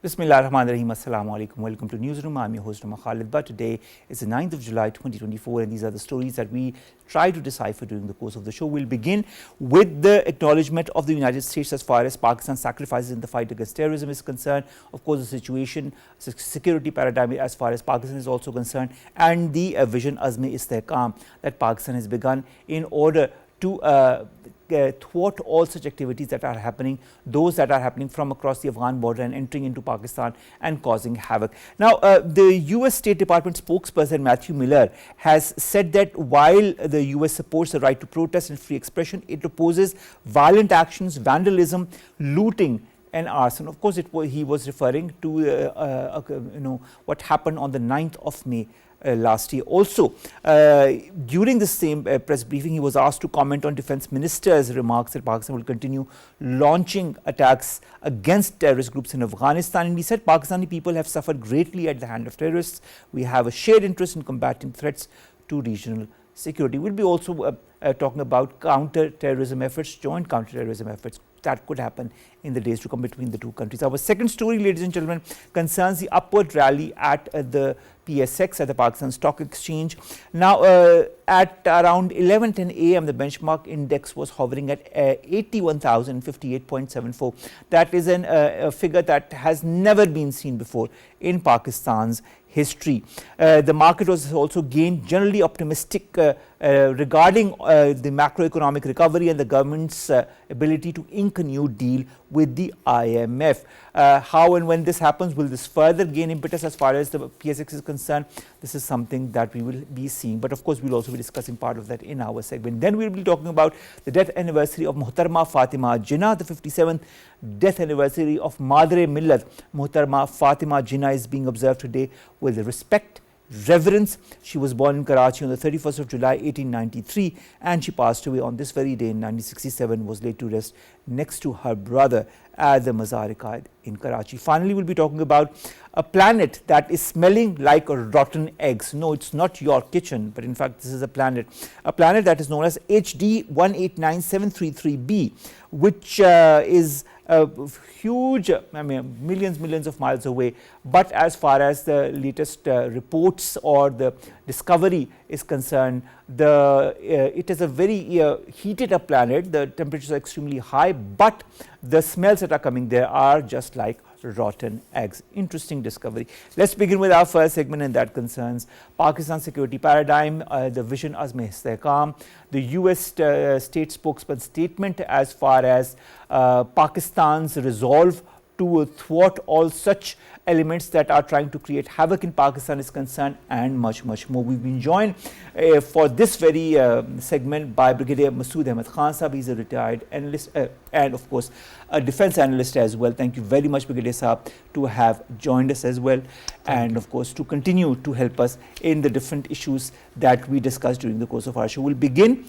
Bismillahirrahmanirrahim. Assalamu alaikum. Welcome to NEWSROOM. I'm your host, Omar Khalid. But today is the 9th of July 2024, and these are the stories that we try to decipher during the course of the show. We'll begin with the acknowledgement of the United States as far as Pakistan's sacrifices in the fight against terrorism is concerned. Of course, the situation, security paradigm as far as Pakistan is also concerned, and the vision Azm-e-Istehkam that Pakistan has begun in order to thwart all such activities that are happening, those that are happening from across the Afghan border and entering into Pakistan and causing havoc. Now, the US State Department spokesperson Matthew Miller has said that while the US supports the right to protest and free expression, it opposes violent actions, vandalism, looting and arson. Of course, he was referring to what happened on the 9th of May. Last year. Also, during the same press briefing, he was asked to comment on Defence Minister's remarks that Pakistan will continue launching attacks against terrorist groups in Afghanistan. And he said Pakistani people have suffered greatly at the hand of terrorists. We have a shared interest in combating threats to regional security. We'll be also talking about counter-terrorism efforts, joint counter-terrorism efforts that could happen in the days to come between the two countries. Our second story, ladies and gentlemen, concerns the upward rally at the PSX, at the Pakistan Stock Exchange. Now, at around 11:10 a.m., the benchmark index was hovering at 81,058.74. That is a figure that has never been seen before in Pakistan's history. The market was also gained generally optimistic regarding the macroeconomic recovery and the government's ability to ink a new deal with the IMF. How and when this happens, will this further gain impetus as far as the PSX is concerned? This is something that we will be seeing. But of course, we'll also be discussing part of that in our segment. Then we'll be talking about the death anniversary of Muhtarama Fatimajinnah, the 57th death anniversary of Madaremillat. Muhtarama Fatimajinnah is being observed today with respect, reverence. She was born in Karachi on the 31st of July 1893, and she passed away on this very day in 1967, was laid to rest next to her brother at the Mazar-e-Qaid in Karachi. Finally, we'll be talking about a planet that is smelling like rotten eggs. No, it's not your kitchen, but in fact this is a planet that is known as HD 189733b, which is huge, millions of miles away. But as far as the latest reports or the discovery is concerned, it is a very heated up planet. The temperatures are extremely high, but the smells that are coming there are just like rotten eggs. Interesting discovery. Let's begin with our first segment, and that concerns Pakistan's security paradigm, the vision Azm-e-Istehkam, the US state spokesman statement as far as Pakistan's resolve to thwart all such elements that are trying to create havoc in Pakistan is concerned, and much more. We've been joined for this very segment by Brigadier Masud Ahmed Khan Sahab. He's a retired analyst and of course a defense analyst as well. Thank you very much, Brigadier Sahab, to have joined us as well, and of course to continue to help us in the different issues that we discussed during the course of our show. We'll begin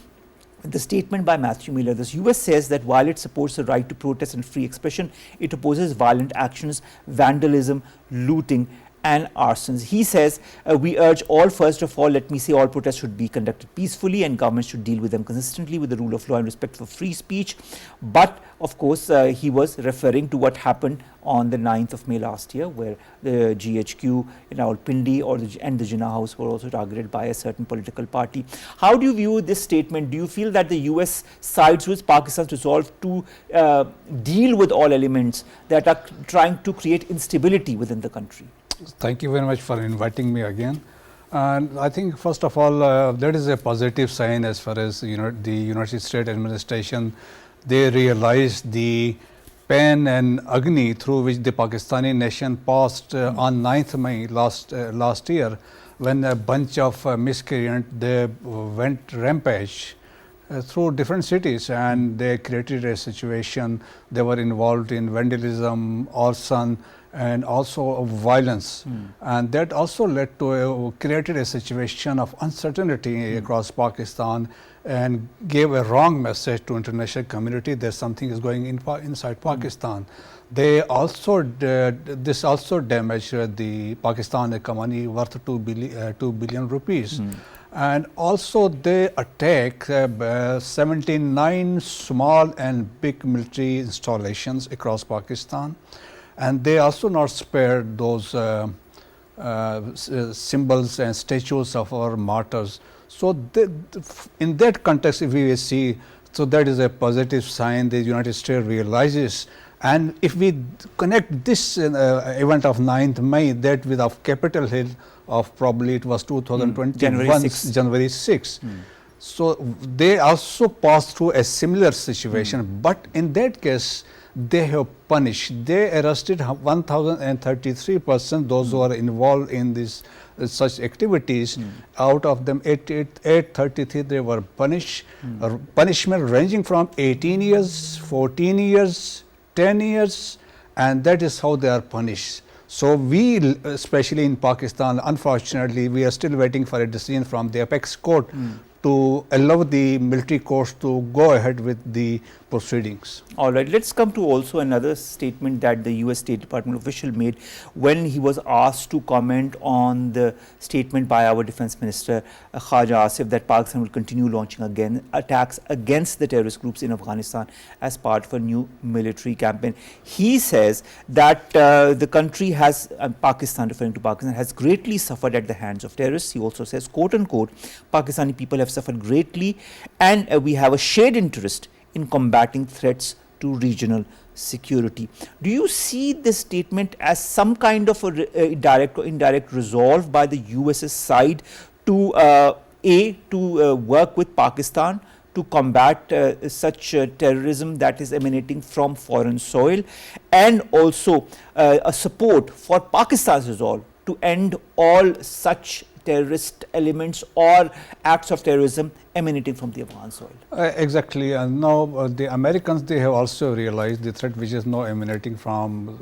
the statement by Matthew Miller. The US says that while it supports the right to protest and free expression, it opposes violent actions, vandalism, looting and arsons. He says, we urge all, first of all, let me say all protests should be conducted peacefully and governments should deal with them consistently with the rule of law and respect for free speech. But of course, he was referring to what happened on the 9th of May last year, where the GHQ in Rawalpindi and the Jinnah House were also targeted by a certain political party. How do you view this statement? Do you feel that the US sides with Pakistan's resolve to deal with all elements that are trying to create instability within the country? Thank you very much for inviting me again. And I think first of all, that is a positive sign as far as the United States administration. They realized the pain and agony through which the Pakistani nation passed on 9th May last year, when a bunch of miscreants they went rampage through different cities, and they created a situation. They were involved in vandalism, arson, and also violence, and that also led to created a situation of uncertainty across Pakistan, and gave a wrong message to international community that something is going inside Pakistan. They also this also damaged the Pakistan economy worth 2 billion rupees. And also they attack 79 small and big military installations across Pakistan. and they also not spared those symbols and statues of our martyrs. So, in that context, if we see, so that is a positive sign the United States realizes. And if we connect this event of 9th May, that with of Capitol Hill of probably it was 2021, January 6. So, they also passed through a similar situation, but in that case, they have punished. They arrested 1,033 persons, those who are involved in this such activities. Out of them, 833 they were punished. Punishment ranging from 18 years, 14 years, 10 years, and that is how they are punished. So, we especially in Pakistan, unfortunately, we are still waiting for a decision from the apex court to allow the military courts to go ahead with the proceedings. All right, let's come to also another statement that the US State Department official made when he was asked to comment on the statement by our Defense Minister Khaja Asif that Pakistan will continue launching attacks against the terrorist groups in Afghanistan as part of a new military campaign. He says that the country has, Pakistan, referring to Pakistan, has greatly suffered at the hands of terrorists. He also says, quote unquote, Pakistani people have suffered greatly and we have a shared interest in combating threats to regional security. Do you see this statement as some kind of a direct or indirect resolve by the US's side to work with Pakistan to combat such terrorism that is emanating from foreign soil, and also a support for Pakistan's resolve to end all such terrorist elements or acts of terrorism emanating from the Afghan soil? Exactly, and now the Americans, they have also realized the threat which is now emanating from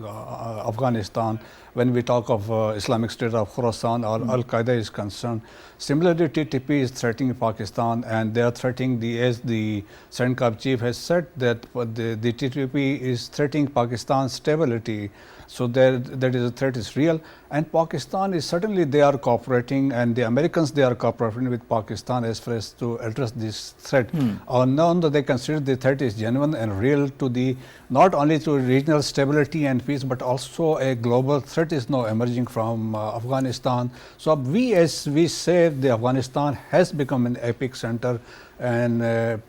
Afghanistan when we talk of Islamic State of Khorasan or Al-Qaeda is concerned. Similarly, TTP is threatening Pakistan, and they are threatening as the CENTCOM chief has said that the TTP is threatening Pakistan's stability. So, that is a threat is real, and Pakistan is certainly they are cooperating, and the Americans, they are cooperating with Pakistan as far as to address this threat. Now that they consider the threat is genuine and real to the not only to regional stability and peace, but also a global threat is now emerging from Afghanistan. So, as we say, the Afghanistan has become an epic center and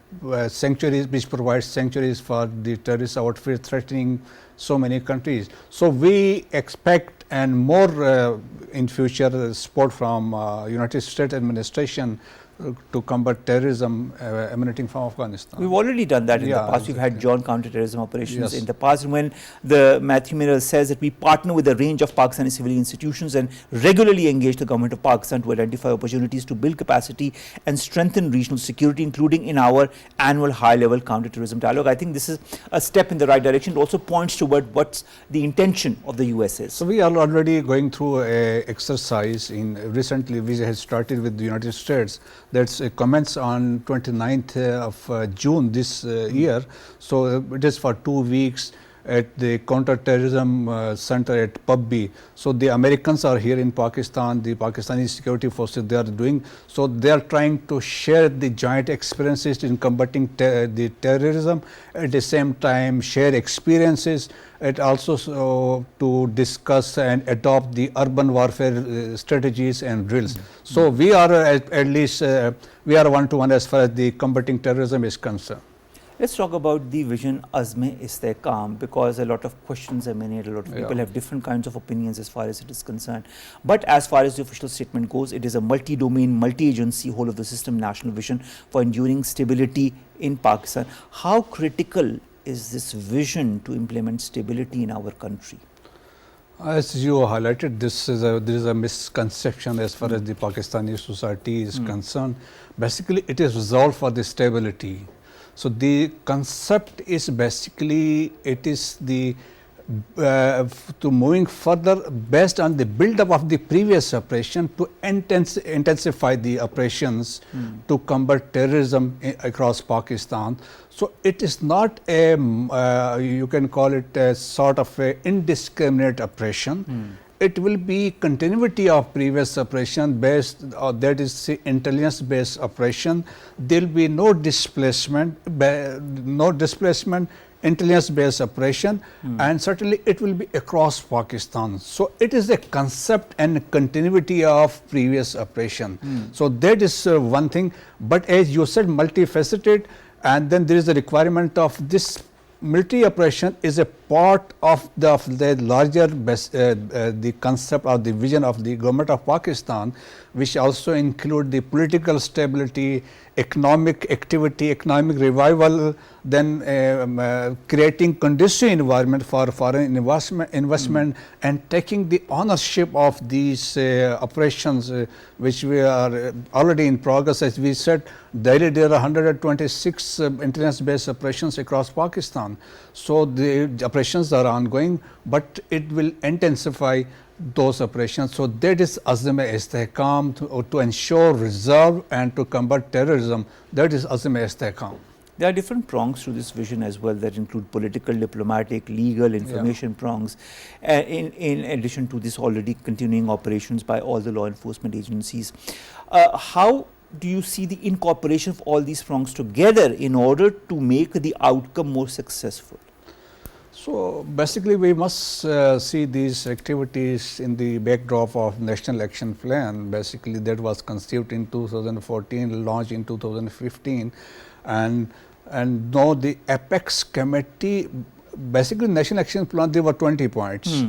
sanctuaries which provides sanctuaries for the terrorist outfit threatening so many countries. So, we expect and more in future support from United States administration to combat terrorism emanating from Afghanistan. We've already done that in the past. We've had joint counterterrorism operations in the past. When the Matthew Miller says that we partner with a range of Pakistani civilian institutions and regularly engage the government of Pakistan to identify opportunities to build capacity and strengthen regional security, including in our annual high-level counterterrorism dialogue. I think this is a step in the right direction. It also points toward what's the intention of the US is. So, we are already going through a exercise recently we have started with the United States. That's commence on 29th of June this year. So, it is for 2 weeks at the counter-terrorism center at PUBB. So, the Americans are here in Pakistan, the Pakistani security forces they are doing. So, they are trying to share the joint experiences in combating the terrorism, at the same time share experiences, and also to discuss and adopt the urban warfare strategies and drills. So, we are at least we are one-to-one as far as the combating terrorism is concerned. Let's talk about the vision Azm-e-Istehkam, because a lot of questions emanate, a lot of people have different kinds of opinions as far as it is concerned. But as far as the official statement goes, it is a multi-domain, multi-agency, whole of the system national vision for enduring stability in Pakistan. How critical is this vision to implement stability in our country? As you highlighted, there is a misconception as far as the Pakistani society is concerned. Basically, it is resolved for the stability. So, the concept is basically it is the to moving further based on the build-up of the previous operation to intensify the operations to combat terrorism across Pakistan. So, it is not a you can call it a sort of a indiscriminate operation. It will be continuity of previous operation based, that is intelligence based operation. There will be no displacement. intelligence-based operation, and certainly it will be across Pakistan. So it is a concept and continuity of previous operation. So that is one thing. But as you said, multifaceted, and then there is a requirement of this military operation is a part of the larger the concept or the vision of the government of Pakistan, which also include the political stability, economic activity, economic revival, then creating conducive environment for foreign investment and taking the ownership of these operations, which we are already in progress. As we said, daily there are 126 intelligence-based operations across Pakistan. So the operations are ongoing, but it will intensify those operations. So that is Azam-e-Istehkam to ensure resolve and to combat terrorism. That is Azam-e-Istehkam. There are different prongs to this vision as well that include political, diplomatic, legal, information prongs, in addition to this already continuing operations by all the law enforcement agencies. How do you see the incorporation of all these prongs together in order to make the outcome more successful? So basically we must see these activities in the backdrop of National Action Plan. Basically that was conceived in 2014, launched in 2015, and now the Apex Committee, basically National Action Plan, there were 20 points.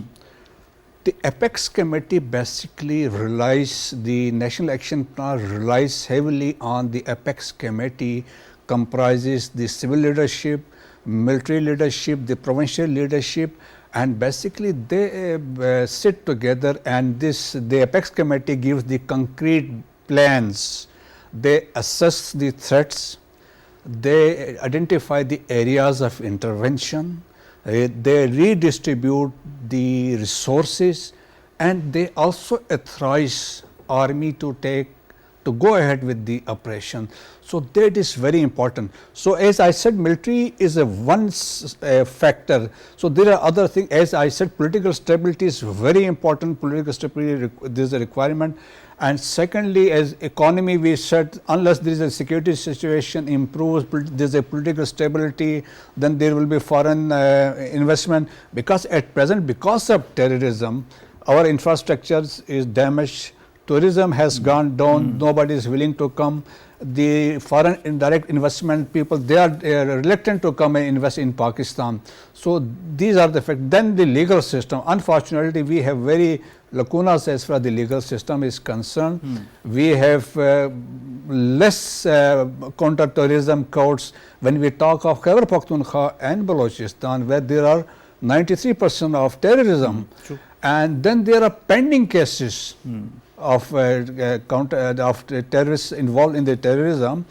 The Apex Committee basically relies, the National Action Plan relies heavily on the Apex Committee, comprises the civil leadership, military leadership, the provincial leadership, and basically they sit together, and the Apex Committee gives the concrete plans. They assess the threats, they identify the areas of intervention, they redistribute the resources, and they also authorize army to go ahead with the operation. So that is very important. So as I said, military is a one factor. So there are other things. As I said, political stability is very important. Political stability, there is a requirement. And secondly, as economy, we said, unless there is a security situation improves, there is a political stability, then there will be foreign investment. Because at present, because of terrorism, our infrastructure is damaged. Tourism has gone down, nobody is willing to come. The foreign indirect investment people, they are reluctant to come and invest in Pakistan. So these are the facts. Then the legal system, unfortunately we have very lacunas as far as the legal system is concerned. We have less counter-terrorism courts. When we talk of Khyber Pakhtunkhwa and Balochistan, where there are 93% of terrorism, and then there are pending cases of terrorists involved in the terrorism.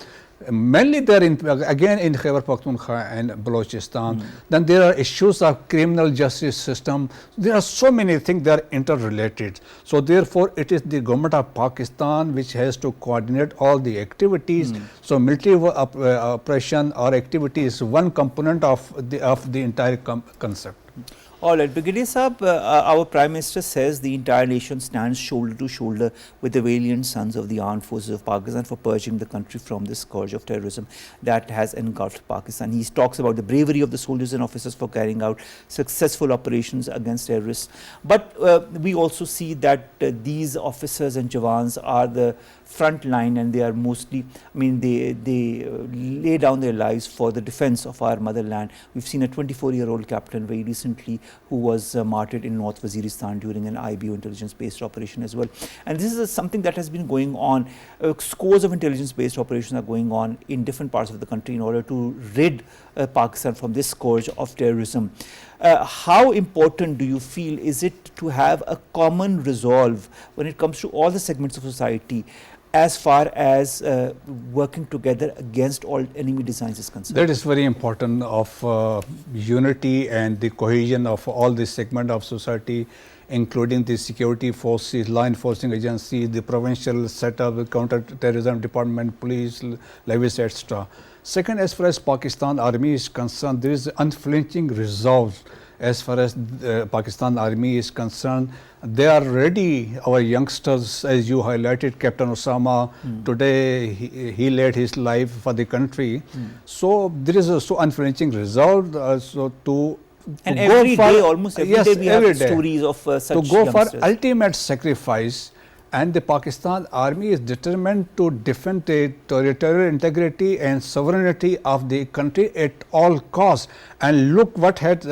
Mainly they are again in Khyber Pakhtunkhwa and Balochistan. Then there are issues of criminal justice system. There are so many things that are interrelated. So therefore it is the government of Pakistan which has to coordinate all the activities. So military operation or activity is one component of the entire concept. All right, Brigadier Saab, our Prime Minister says the entire nation stands shoulder to shoulder with the valiant sons of the armed forces of Pakistan for purging the country from the scourge of terrorism that has engulfed Pakistan. He talks about the bravery of the soldiers and officers for carrying out successful operations against terrorists. But we also see that these officers and Jawans are the front line, and they are mostly, I mean, they lay down their lives for the defense of our motherland. We've seen a 24-year-old captain very recently who was martyred in North Waziristan during an IBO intelligence-based operation as well. And this is something that has been going on. Scores of intelligence-based operations are going on in different parts of the country in order to rid Pakistan from this scourge of terrorism. How important do you feel is it to have a common resolve when it comes to all the segments of society as far as working together against all enemy designs is concerned? That is very important of unity and the cohesion of all the segment of society, including the security forces, law enforcing agencies, the provincial setup, counter-terrorism department, police, levies, etc. Second, as far as Pakistan Army is concerned, there is unflinching resolve as far as Pakistan Army is concerned. They are ready, our youngsters, as you highlighted, Captain Osama, today he laid his life for the country. So there is a so unflinching resolve to and go every for, day, almost every yes, day we every have day, stories of such to go youngsters. for ultimate sacrifice. And the Pakistan Army is determined to defend the territorial integrity and sovereignty of the country at all costs. And look what had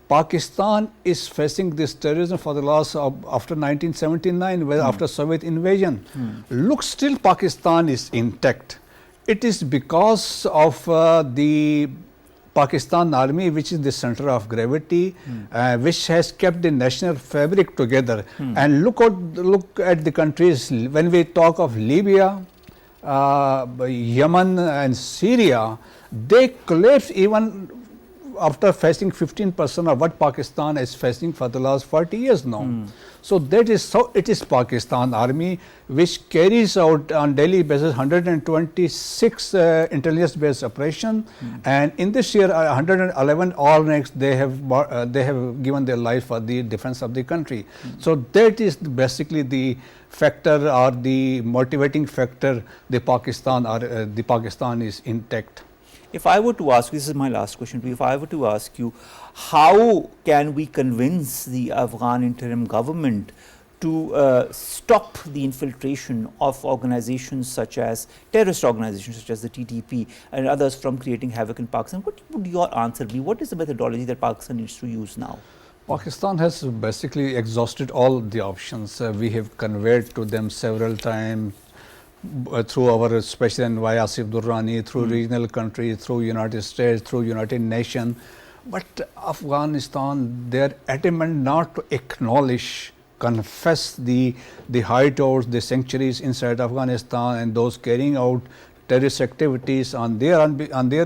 Pakistan is facing this terrorism for the last after 1979, after Soviet invasion. Look, still Pakistan is intact. It is because of the Pakistan Army, which is the center of gravity, which has kept the national fabric together. And look at the countries, when we talk of Libya, Yemen and Syria, they collapse even after facing 15% of what Pakistan is facing for the last 40 years now. So that is so it is Pakistan Army which carries out on daily basis 126 intelligence based operation, and in this year 111 all ranks they have given their life for the defense of the country. So that is basically the factor or the motivating factor. The Pakistan is intact. If I were to ask, this is my last question to you, if I were to ask you, how can we convince the Afghan interim government to stop the infiltration of organizations such as terrorist organizations such as the TTP and others from creating havoc in Pakistan? What would your answer be? What is the methodology that Pakistan needs to use now? Pakistan has basically exhausted all the options. We have conveyed to them several times through our special envoy Asif Durrani, through regional countries, through United States, through United Nations. But Afghanistan, they are adamant not to acknowledge, confess the hideouts, the sanctuaries inside Afghanistan, and those carrying out terrorist activities on their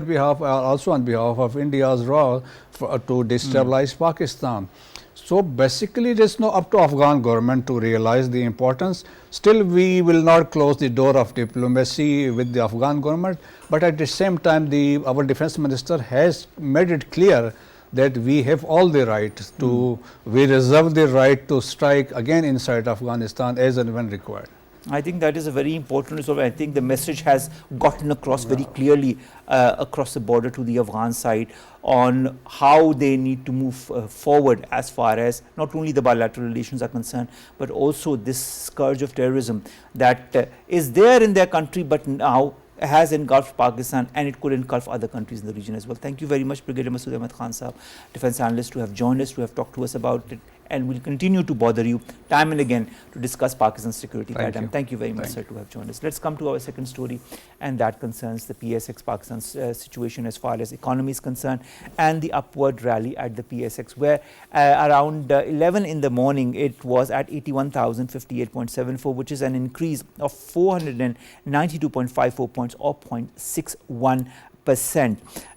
behalf, also on behalf of India's role to destabilize Pakistan. So basically it is not up to Afghan government to realize the importance. Still we will not close the door of diplomacy with the Afghan government, but at the same time our defense minister has made it clear that we have all the right to, we reserve the right to strike again inside Afghanistan as and when required. I think that is a very important resolve. I think the message has gotten across very clearly across the border to the Afghan side on how they need to move forward as far as not only the bilateral relations are concerned, but also this scourge of terrorism that is there in their country, but now has engulfed Pakistan, and it could engulf other countries in the region as well. Thank you very much, Brigadier Masud Ahmed Khan Sahab, defense analyst, to have joined us, to have talked to us about it, and will continue to bother you time and again to discuss Pakistan's security paradigm. Thank you very much, sir, to have joined us. Let's come to our second story, and that concerns the PSX Pakistan's situation as far as economy is concerned, and the upward rally at the PSX, where around 11 in the morning it was at 81,058.74, which is an increase of 492.54 points or 0.61%.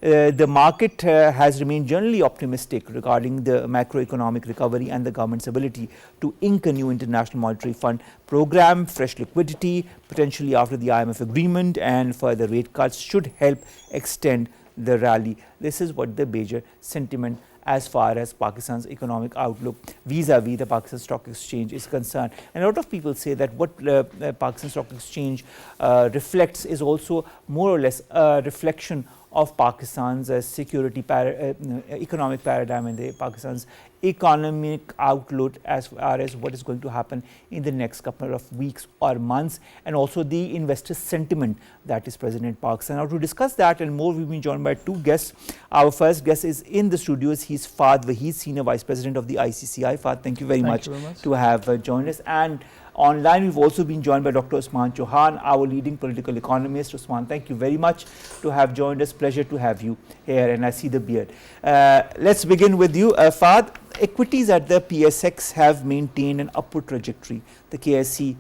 The market has remained generally optimistic regarding the macroeconomic recovery and the government's ability to ink a new international monetary fund program. Fresh liquidity potentially after the IMF agreement and further rate cuts should help extend the rally. This is what the major sentiment as far as Pakistan's economic outlook vis-a-vis the Pakistan Stock Exchange is concerned. And a lot of people say that what Pakistan Stock Exchange reflects is also more or less a reflection of Pakistan's economic paradigm and Pakistan's economic outlook as far as what is going to happen in the next couple of weeks or months, and also the investor sentiment that is present in Pakistan. Now, to discuss that and more, we've been joined by two guests. Our first guest is in the studios. He's Faad, Waheed, Senior Vice President of the ICCI. Faad, thank you very much to have joined us. And online, we've also been joined by Dr. Usman Chohan, our leading political economist. Usman, thank you very much to have joined us. Pleasure to have you here, and I see the beard. Let's begin with you, Faad. Equities at the PSX have maintained an upward trajectory. The KSC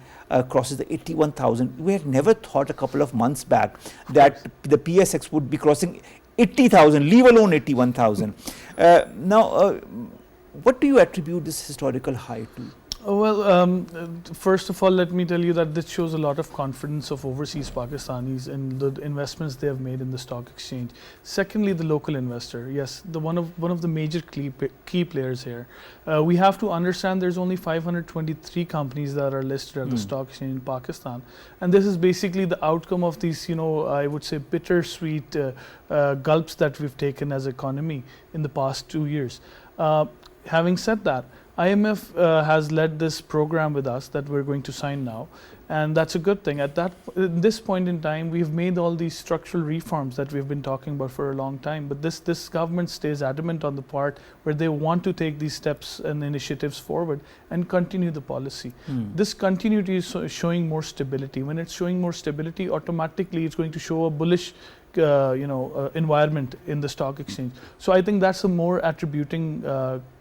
crosses the 81,000. We had never thought a couple of months back that the PSX would be crossing 80,000, leave alone 81,000. Now, what do you attribute this historical high to? First of all, let me tell you that this shows a lot of confidence of overseas Pakistanis in the investments they have made in the stock exchange. Secondly, the local investor. Yes, one of the major key players here. We have to understand there's only 523 companies that are listed at the stock exchange in Pakistan, and this is basically the outcome of these, I would say, bittersweet gulps that we've taken as economy in the past 2 years. Having said that, IMF has led this program with us that we're going to sign now, and that's a good thing. At this point in time, we've made all these structural reforms that we've been talking about for a long time, but this government stays adamant on the part where they want to take these steps and initiatives forward and continue the policy. This continuity is showing more stability. When it's showing more stability, automatically it's going to show a bullish environment in the stock exchange. So I think that's a more attributing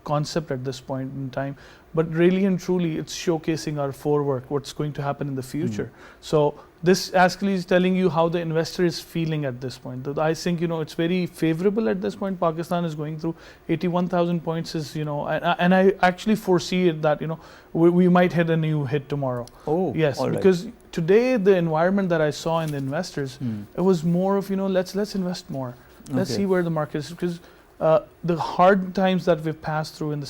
concept at this point in time, but really and truly it's showcasing our forework, what's going to happen in the future. So this actually is telling you how the investor is feeling at this point. I think it's very favorable at this point. Pakistan is going through 81,000 points is and I actually foresee it that we might hit a new hit tomorrow. Oh yes, right. Because today the environment that I saw in the investors, it was more of let's invest more, let's see where the market is, because the hard times that we've passed through in the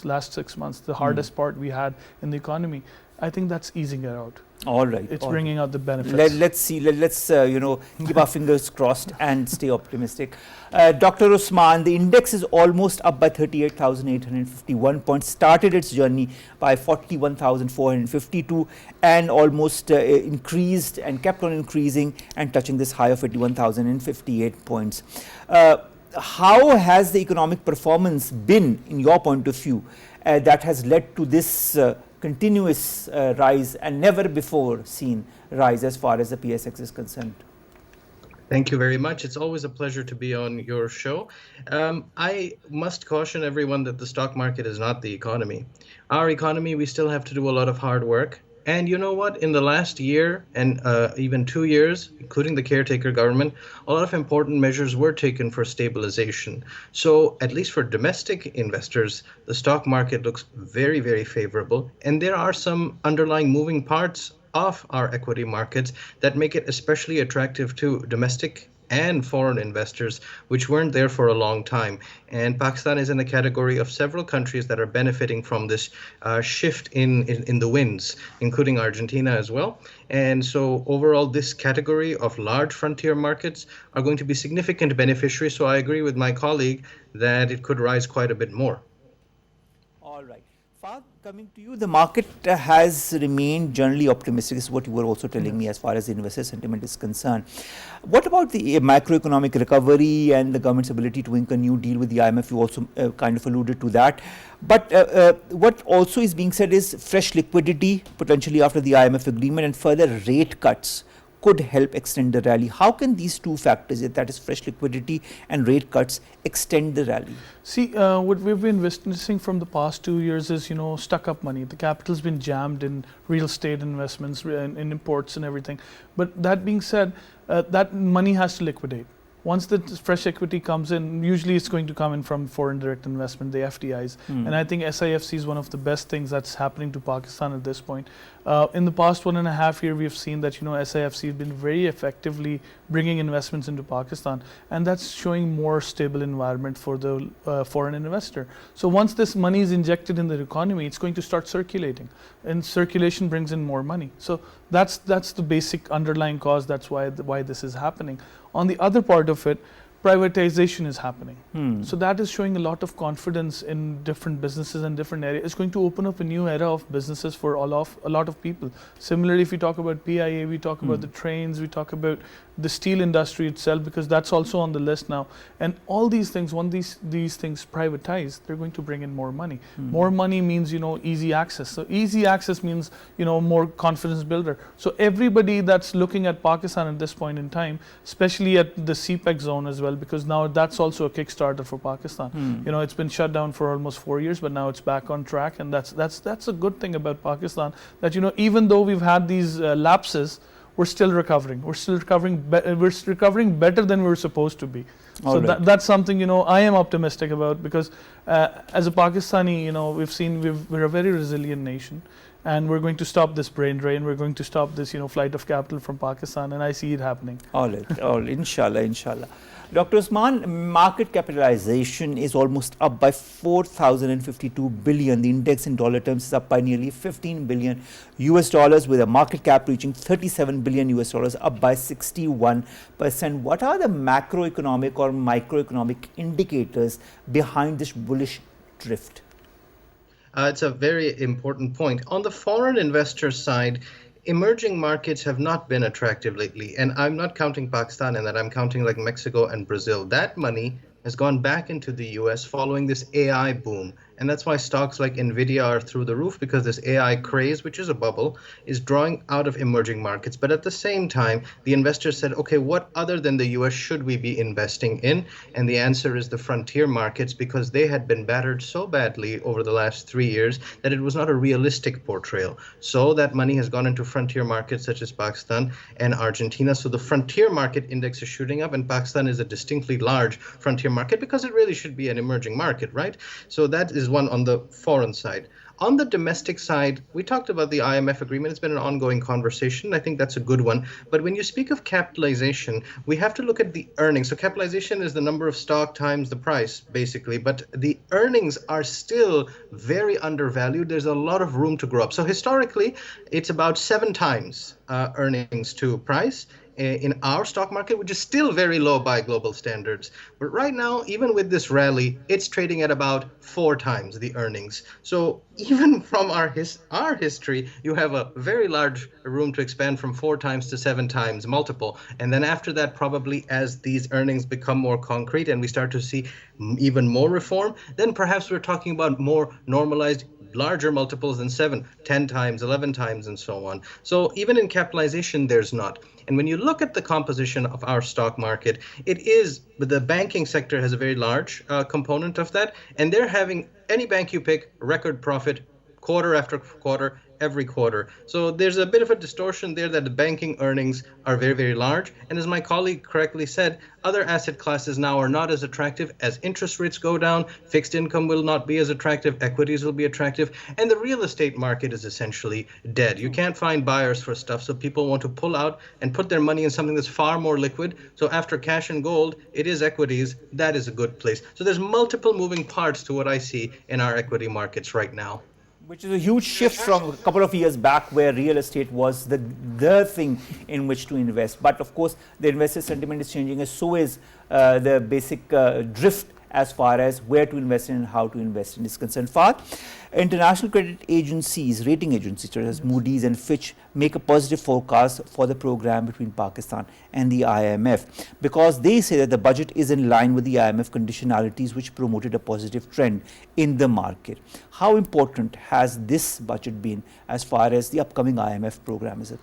last 6 months, the hardest part we had in the economy, I think that's easing it out. All right. It's bringing out the benefits. Let's see. Let's keep our fingers crossed and stay optimistic. Dr. Usman, the index is almost up by 38,851 points. Started its journey by 41,452 and almost increased and kept on increasing and touching this high of 81,058 points. How has the economic performance been, in your point of view, that has led to this continuous rise and never before seen rise as far as the PSX is concerned? Thank you very much. It's always a pleasure to be on your show. I must caution everyone that the stock market is not the economy. Our economy, we still have to do a lot of hard work. And you know what? In the last year and even 2 years, including the caretaker government, a lot of important measures were taken for stabilization. So at least for domestic investors, the stock market looks very, very favorable. And there are some underlying moving parts of our equity markets that make it especially attractive to domestic and foreign investors, which weren't there for a long time. And Pakistan is in the category of several countries that are benefiting from this shift in the winds, including Argentina as well. And so overall, this category of large frontier markets are going to be significant beneficiaries. So I agree with my colleague that it could rise quite a bit more. All right. Faad, coming to you, the market has remained generally optimistic. This is what you were also telling me as far as the investor sentiment is concerned. What about the macroeconomic recovery and the government's ability to ink a new deal with the IMF? You also kind of alluded to that. But what also is being said is fresh liquidity potentially after the IMF agreement and further rate cuts could help extend the rally. How can these two factors, that is fresh liquidity and rate cuts, extend the rally? See, what we've been witnessing from the past 2 years is, stuck up money. The capital's been jammed in real estate investments, in imports and everything. But that being said, that money has to liquidate. Once the fresh equity comes in, usually it's going to come in from foreign direct investment, the FDIs. And I think SIFC is one of the best things that's happening to Pakistan at this point. In the past 1.5 years, we have seen that SIFC has been very effectively bringing investments into Pakistan, and that's showing more stable environment for the foreign investor. So once this money is injected in the economy, it's going to start circulating, and circulation brings in more money. So that's the basic underlying cause. That's why this is happening. On the other part of it, privatization is happening. So that is showing a lot of confidence in different businesses and different areas. It's going to open up a new era of businesses for a lot of people. Similarly, if we talk about PIA, we talk about the trains, we talk about the steel industry itself, because that's also on the list now. And all these things, when these things privatize, they're going to bring in more money. More money means, easy access. So easy access means, more confidence builder. So everybody that's looking at Pakistan at this point in time, especially at the CPEC zone as well, because now that's also a kickstarter for Pakistan. It's been shut down for almost 4 years, but now it's back on track. And that's a good thing about Pakistan, that, even though we've had these lapses, we're still recovering. We're still recovering. We're recovering better than we're supposed to be. So that's something, you know, I am optimistic about, because as a Pakistani, you know, we've seen we're a very resilient nation, and we're going to stop this brain drain. We're going to stop this, you know, flight of capital from Pakistan, and I see it happening. All right, inshallah, inshallah. Dr. Usman, market capitalization is almost up by 4,052 billion. The index in dollar terms is up by nearly 15 billion US dollars, with a market cap reaching 37 billion US dollars, up by 61%. What are the macroeconomic or microeconomic indicators behind this bullish drift? It's a very important point. On the foreign investor side, emerging markets have not been attractive lately. And I'm not counting Pakistan in that. I'm counting like Mexico and Brazil. That money has gone back into the US following this AI boom. And that's why stocks like Nvidia are through the roof, because this AI craze, which is a bubble, is drawing out of emerging markets. But at the same time, the investors said, okay, what other than the US should we be investing in? And the answer is the frontier markets, because they had been battered so badly over the last 3 years that it was not a realistic portrayal. So that money has gone into frontier markets such as Pakistan and Argentina. So the frontier market index is shooting up, and Pakistan is a distinctly large frontier market because it really should be an emerging market, right? So that is one on the foreign side. On the domestic side, we talked about the IMF agreement. It's been an ongoing conversation. I think that's a good one. But when you speak of capitalization, we have to look at the earnings. So capitalization is the number of stock times the price, basically. But the earnings are still very undervalued. There's a lot of room to grow up. So historically, it's about 7 times earnings to price in our stock market, which is still very low by global standards. But right now, even with this rally, it's trading at about 4 times the earnings. So even from our history, you have a very large room to expand from 4 times to 7 times multiple. And then after that, probably as these earnings become more concrete and we start to see even more reform, then perhaps we're talking about more normalized, larger multiples than 7, 10 times, 11 times, and so on. So even in capitalization, there's not. And when you look at the composition of our stock market, it is, the banking sector has a very large component of that. And they're having, any bank you pick, record profit quarter after quarter, every quarter. So there's a bit of a distortion there that the banking earnings are very, very large. And as my colleague correctly said, other asset classes now are not as attractive. As interest rates go down, fixed income will not be as attractive, equities will be attractive, and the real estate market is essentially dead. You can't find buyers for stuff, so people want to pull out and put their money in something that's far more liquid. So after cash and gold, it is equities. That is a good place. So there's multiple moving parts to what I see in our equity markets right now. Which is a huge shift from a couple of years back, where real estate was the thing in which to invest. But of course, the investor sentiment is changing, and so is the basic drift as far as where to invest in and how to invest in is concerned. Faad, international credit agencies, rating agencies such as Moody's and Fitch make a positive forecast for the program between Pakistan and the IMF, because they say that the budget is in line with the IMF conditionalities, which promoted a positive trend in the market. How important has this budget been as far as the upcoming IMF program is?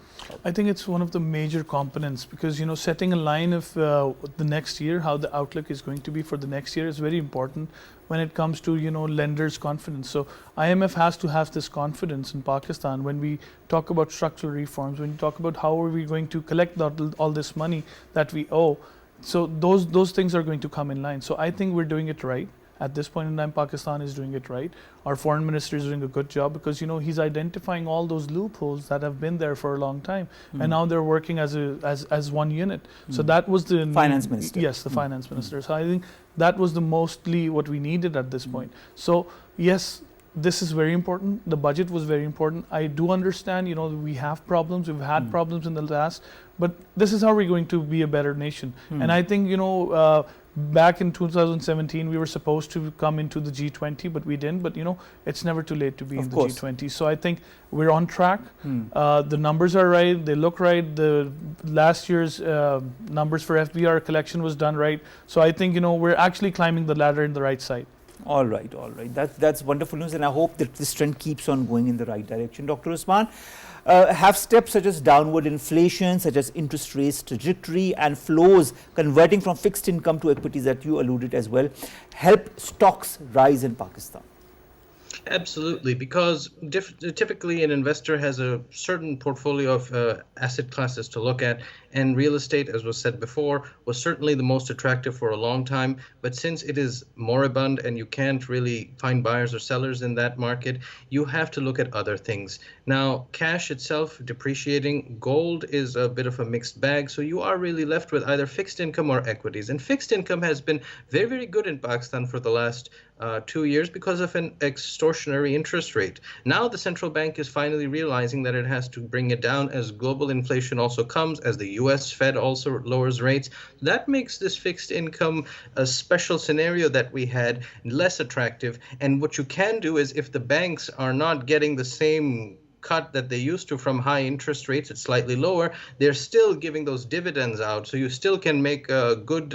I think it's one of the major components, because, you know, setting a line of the next year, how the outlook is going to be for the next year, is very important when it comes to, you know, lenders' confidence. So IMF has to have this confidence in Pakistan when we talk about structural reforms, when we talk about how are we going to collect all this money that we owe. So those things are going to come in line. So I think we're doing it right. At this point in time, Pakistan is doing it right. Our foreign minister is doing a good job, because, you know, he's identifying all those loopholes that have been there for a long time, and now they're working as one unit. So that was the finance minister. Yes, the finance minister. So I think that was the mostly what we needed at this point. So yes, this is very important. The budget was very important. I do understand, you know, we have problems. We've had problems in the past, but this is how we're going to be a better nation. And I think, you know, back in 2017, we were supposed to come into the G20, but we didn't. But, you know, it's never too late to be in the G20. So I think we're on track. The numbers are right. They look right. The last year's numbers for FBR collection was done right. So I think, you know, we're actually climbing the ladder in the right side. All right. That's wonderful news, and I hope that this trend keeps on going in the right direction. Dr. Usman, have steps such as downward inflation, such as interest rates trajectory and flows converting from fixed income to equities that you alluded as well, help stocks rise in Pakistan? Absolutely, because typically an investor has a certain portfolio of asset classes to look at, and real estate, as was said before, was certainly the most attractive for a long time. But since it is moribund and you can't really find buyers or sellers in that market, you have to look at other things. Now, cash itself depreciating, gold is a bit of a mixed bag, so you are really left with either fixed income or equities. And fixed income has been very, very good in Pakistan for the last 2 years because of an extortionary interest rate. Now the central bank is finally realizing that it has to bring it down as global inflation also comes, as the US Fed also lowers rates. That makes this fixed income a special scenario that we had less attractive. And what you can do is, if the banks are not getting the same cut that they used to from high interest rates, it's slightly lower, they're still giving those dividends out. So you still can make a good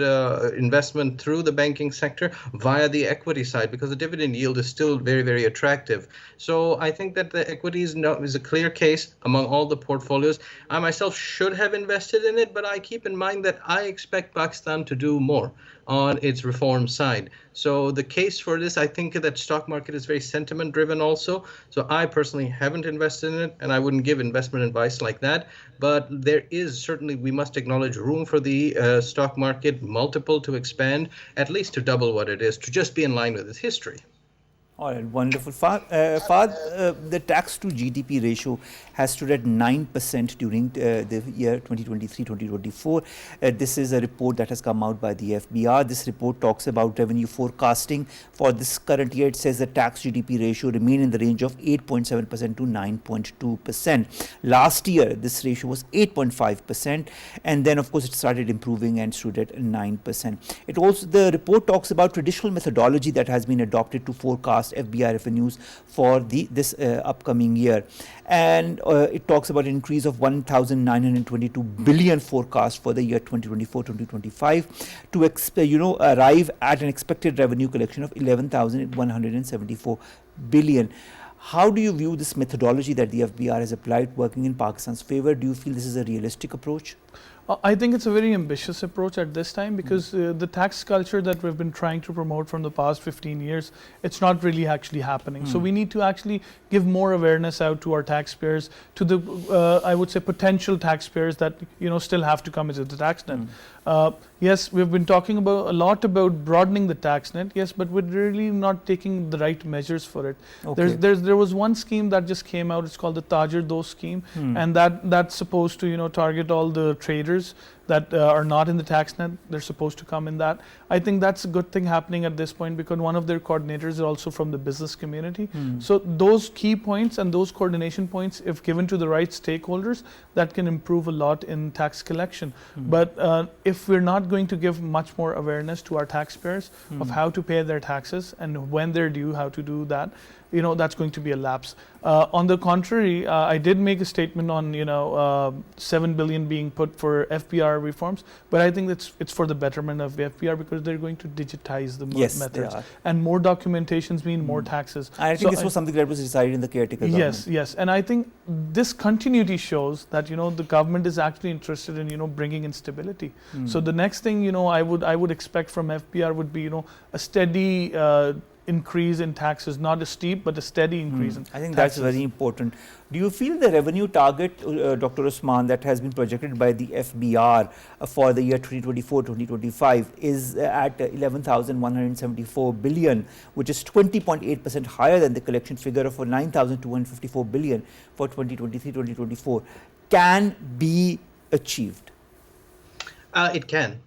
investment through the banking sector via the equity side, because the dividend yield is still very, very attractive. So I think that the equities is a clear case among all the portfolios. I myself should have invested in it, but I keep in mind that I expect Pakistan to do more on its reform side. So the case for this, I think that stock market is very sentiment driven also. So I personally haven't invested in it, and I wouldn't give investment advice like that. But there is certainly, we must acknowledge, room for the stock market multiple to expand, at least to double what it is, to just be in line with its history. All right, wonderful. Faad, the tax to GDP ratio has stood at 9% during the year 2023-2024. This is a report that has come out by the FBR. This report talks about revenue forecasting. For this current year, it says the tax GDP ratio remained in the range of 8.7% to 9.2%. Last year, this ratio was 8.5%, and then of course it started improving and stood at 9%. It also, the report talks about traditional methodology that has been adopted to forecast FBI revenues for this upcoming year, and it talks about an increase of 1,922 billion forecast for the year 2024-2025 to arrive at an expected revenue collection of 11,174 billion. How do you view this methodology that the FBR has applied working in Pakistan's favor? Do you feel this is a realistic approach? I think it's a very ambitious approach at this time, because the tax culture that we've been trying to promote from the past 15 years, it's not really actually happening. So we need to actually give more awareness out to our taxpayers, to the I would say potential taxpayers that still have to come into the tax net. Yes, we've been talking a lot about broadening the tax net, yes, but we're really not taking the right measures for it. Okay. There was one scheme that just came out, it's called the Tajir Do scheme, and that's supposed to target all the traders that are not in the tax net. They're supposed to come in that. I think that's a good thing happening at this point, because one of their coordinators is also from the business community. So those key points and those coordination points, if given to the right stakeholders, that can improve a lot in tax collection. But if we're not going to give much more awareness to our taxpayers of how to pay their taxes and when they're due, how to do that, that's going to be a lapse. On the contrary, I did make a statement on 7 billion being put for FBR reforms, but I think it's for the betterment of the FBR, because they're going to digitize the methods, and more documentations mean more taxes. I think this was something that was decided in the caretaker government. Yes, and I think this continuity shows that the government is actually interested in bringing in stability. So the next thing I would expect from FBR would be a steady increase in taxes, not a steep but a steady increase in I think taxes. That's very important. Do you feel the revenue target, Dr. Usman, that has been projected by the FBR for the year 2024-2025 is at 11,174 billion, which is 20.8% higher than the collection figure of 9,254 billion for 2023-2024, can be achieved? It can.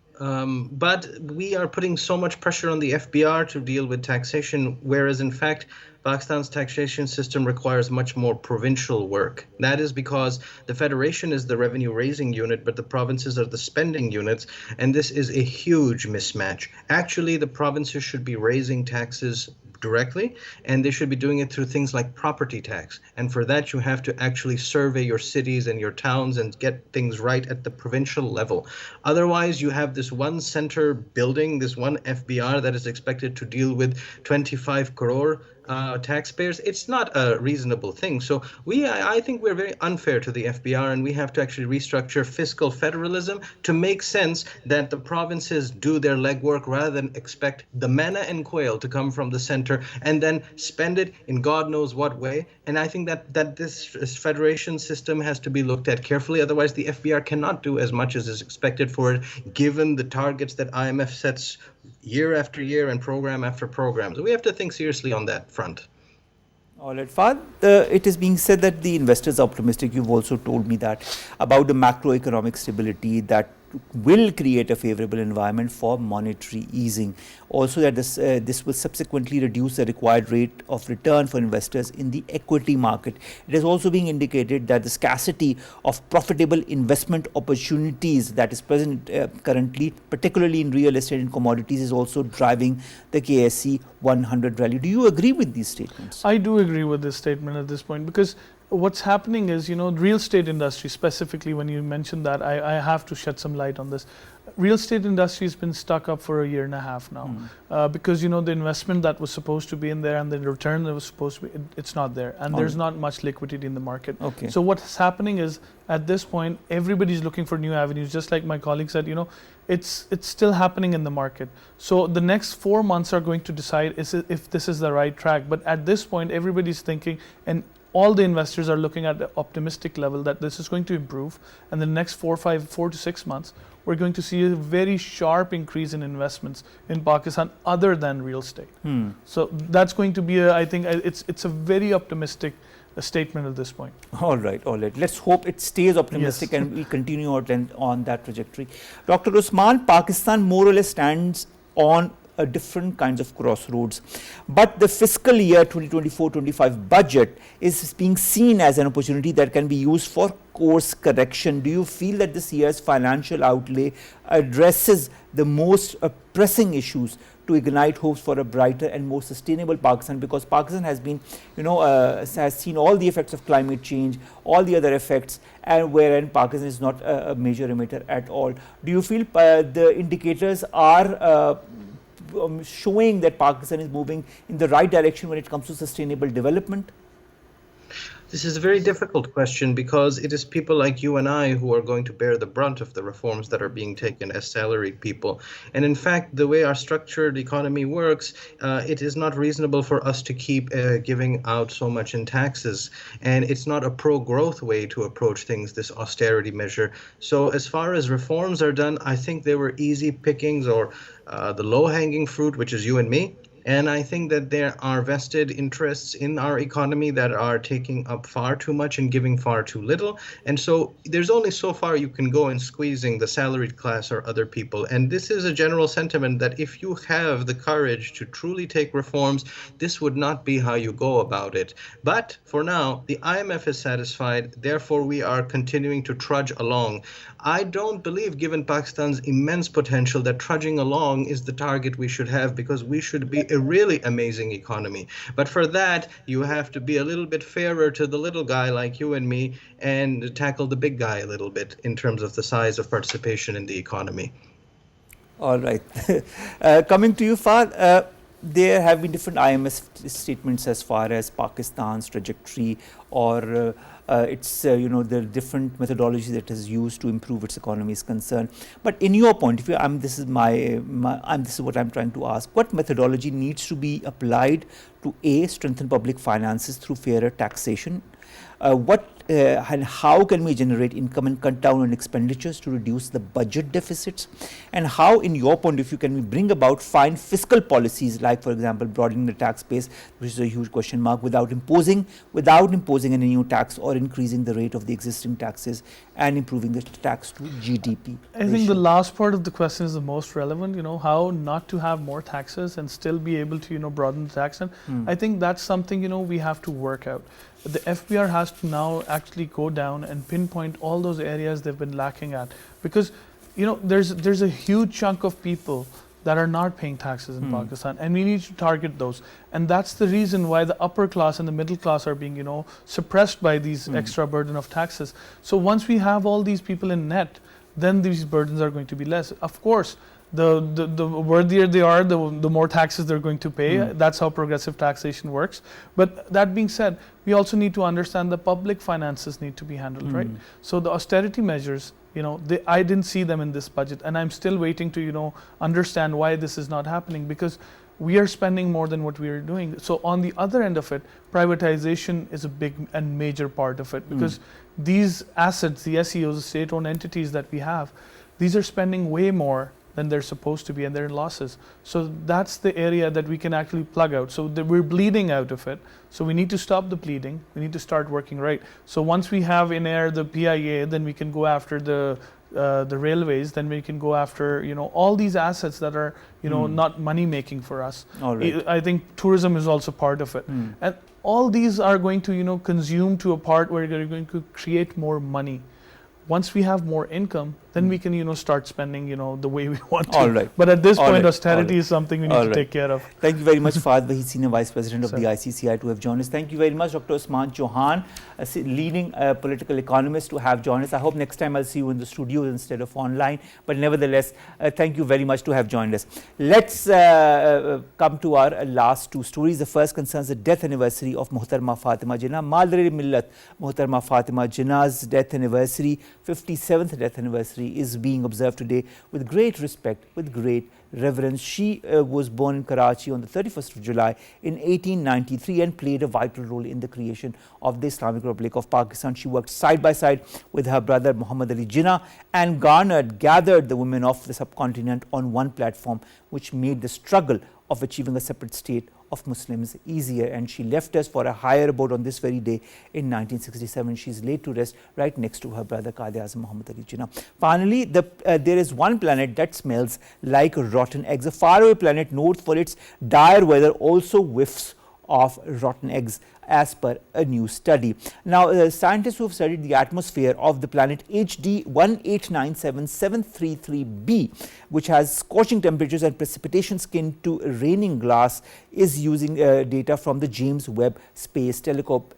But we are putting so much pressure on the FBR to deal with taxation, whereas in fact, Pakistan's taxation system requires much more provincial work. That is because the federation is the revenue raising unit, but the provinces are the spending units, and this is a huge mismatch. Actually, the provinces should be raising taxes directly, and they should be doing it through things like property tax. And for that, you have to actually survey your cities and your towns and get things right at the provincial level. Otherwise, you have this one center building, this one FBR that is expected to deal with 25 crore taxpayers, it's not a reasonable thing. So I think we're very unfair to the FBR, and we have to actually restructure fiscal federalism to make sense that the provinces do their legwork rather than expect the manna and quail to come from the center and then spend it in God knows what way. And I think that this federation system has to be looked at carefully. Otherwise, the FBR cannot do as much as is expected for it, given the targets that IMF sets year after year and program after program. So we have to think seriously on that front. All right, Faad, it is being said that the investors are optimistic. You've also told me that about the macroeconomic stability that will create a favorable environment for monetary easing. Also that this will subsequently reduce the required rate of return for investors in the equity market. It is also being indicated that the scarcity of profitable investment opportunities that is present currently, particularly in real estate and commodities, is also driving the KSE 100 rally. Do you agree with these statements? I do agree with this statement at this point, because what's happening is, real estate industry, specifically when you mentioned that, I have to shed some light on this. Real estate industry has been stuck up for a year and a half now, because, the investment that was supposed to be in there and the return that was supposed to be, it's not there. And there's not much liquidity in the market. Okay. So what's happening is, at this point, everybody's looking for new avenues. Just like my colleague said, it's still happening in the market. So the next 4 months are going to decide if this is the right track. But at this point, everybody's thinking, and all the investors are looking at the optimistic level, that this is going to improve, and the next 4 to 6 months we're going to see a very sharp increase in investments in Pakistan other than real estate. So that's going to be I think it's a very optimistic statement at this point. All right. Let's hope it stays optimistic, yes. and we continue on that trajectory. Dr. Usman, Pakistan more or less stands on different kinds of crossroads, but the fiscal year 2024-25 budget is being seen as an opportunity that can be used for course correction. Do you feel that this year's financial outlay addresses the most pressing issues to ignite hopes for a brighter and more sustainable Pakistan? Because Pakistan has been, has seen all the effects of climate change, all the other effects, and wherein Pakistan is not a major emitter at all. Do you feel the indicators are showing that Pakistan is moving in the right direction when it comes to sustainable development? This is a very difficult question, because it is people like you and I who are going to bear the brunt of the reforms that are being taken as salaried people. And in fact, the way our structured economy works, it is not reasonable for us to keep giving out so much in taxes. And it's not a pro-growth way to approach things, this austerity measure. So as far as reforms are done, I think they were easy pickings, or the low-hanging fruit, which is you and me. And I think that there are vested interests in our economy that are taking up far too much and giving far too little. And so there's only so far you can go in squeezing the salaried class or other people. And this is a general sentiment that if you have the courage to truly take reforms, this would not be how you go about it. But for now, the IMF is satisfied. Therefore, we are continuing to trudge along. I don't believe, given Pakistan's immense potential, that trudging along is the target we should have, because we should be a really amazing economy. But for that, you have to be a little bit fairer to the little guy like you and me, and tackle the big guy a little bit in terms of the size of participation in the economy. All right. Coming to you, Faad, there have been different IMF statements as far as Pakistan's trajectory, or its the different methodology that is used to improve its economy is concerned. But in your point of view, this is what I'm trying to ask. What methodology needs to be applied to strengthen public finances through fairer taxation? And how can we generate income and cut down on expenditures to reduce the budget deficits? And how, in your point of view, can we bring about fine fiscal policies, like, for example, broadening the tax base, which is a huge question mark, without imposing any new tax, or increasing the rate of the existing taxes and improving the tax to GDP? I think the last part of the question is the most relevant, how not to have more taxes and still be able to, broaden the tax. And I think that's something, we have to work out. The FBR has to now actually go down and pinpoint all those areas they've been lacking at, because there's a huge chunk of people that are not paying taxes in Pakistan, and we need to target those. And that's the reason why the upper class and the middle class are being suppressed by these extra burden of taxes. So once we have all these people in net, then these burdens are going to be less. Of course, the worthier they are, the more taxes they're going to pay. That's how progressive taxation works. But that being said, we also need to understand the public finances need to be handled, right? So the austerity measures, I didn't see them in this budget, and I'm still waiting to, understand why this is not happening, because we are spending more than what we are doing. So on the other end of it, privatization is a big and major part of it, because these assets, the SEOs, the state-owned entities that we have, these are spending way more than they're supposed to be, and they're in losses. So that's the area that we can actually plug out. So we're bleeding out of it. So we need to stop the bleeding. We need to start working right. So once we have in air the PIA, then we can go after the railways, then we can go after all these assets that are not money making for us. Right. I think tourism is also part of it, and all these are going to consume to a part where they're going to create more money. Once we have more income, then we can start spending the way we want to. All right. But at this All point, right. austerity is something we need to take care of. Thank you very much, Faad, Waheed, Senior Vice President of the ICCI, to have joined us. Thank you very much, Dr. Usman Chohan, a leading political economist, to have joined us. I hope next time I'll see you in the studio instead of online. But nevertheless, thank you very much to have joined us. Let's come to our last two stories. The first concerns the death anniversary of Muhtarama Fatimajinnah. Madaremillat Muhtarama Fatimajinnah's death anniversary, 57th death anniversary, is being observed today with great respect, with great reverence. She was born in Karachi on the 31st of July in 1893 and played a vital role in the creation of the Islamic Republic of Pakistan. She worked side by side with her brother Muhammad Ali Jinnah and gathered the women of the subcontinent on one platform, which made the struggle of achieving a separate state of Muslims easier. And she left us for a higher abode on this very day in 1967. She is laid to rest right next to her brother Quaid-e-Azam Muhammad Ali Jinnah. Finally, there is one planet that smells like rotten eggs. A faraway planet known for its dire weather also whiffs of rotten eggs, as per a new study. Now, scientists who have studied the atmosphere of the planet HD 1897733b, which has scorching temperatures and precipitation skin to raining glass, is using data from the James Webb Space Telescope,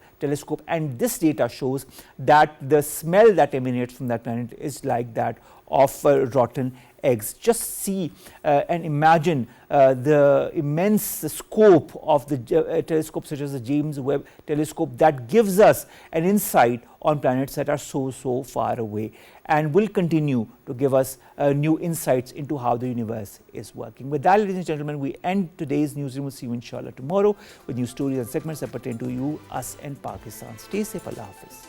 and this data shows that the smell that emanates from that planet is like that of rotten eggs. Just see and imagine the immense scope of the telescope such as the James Webb Telescope that gives us an insight on planets that are so far away, and will continue to give us new insights into how the universe is working. With that, ladies and gentlemen, we end today's newsroom. We'll see you inshallah tomorrow with new stories and segments that pertain to you, us and Pakistan. Stay safe. Allah Hafiz.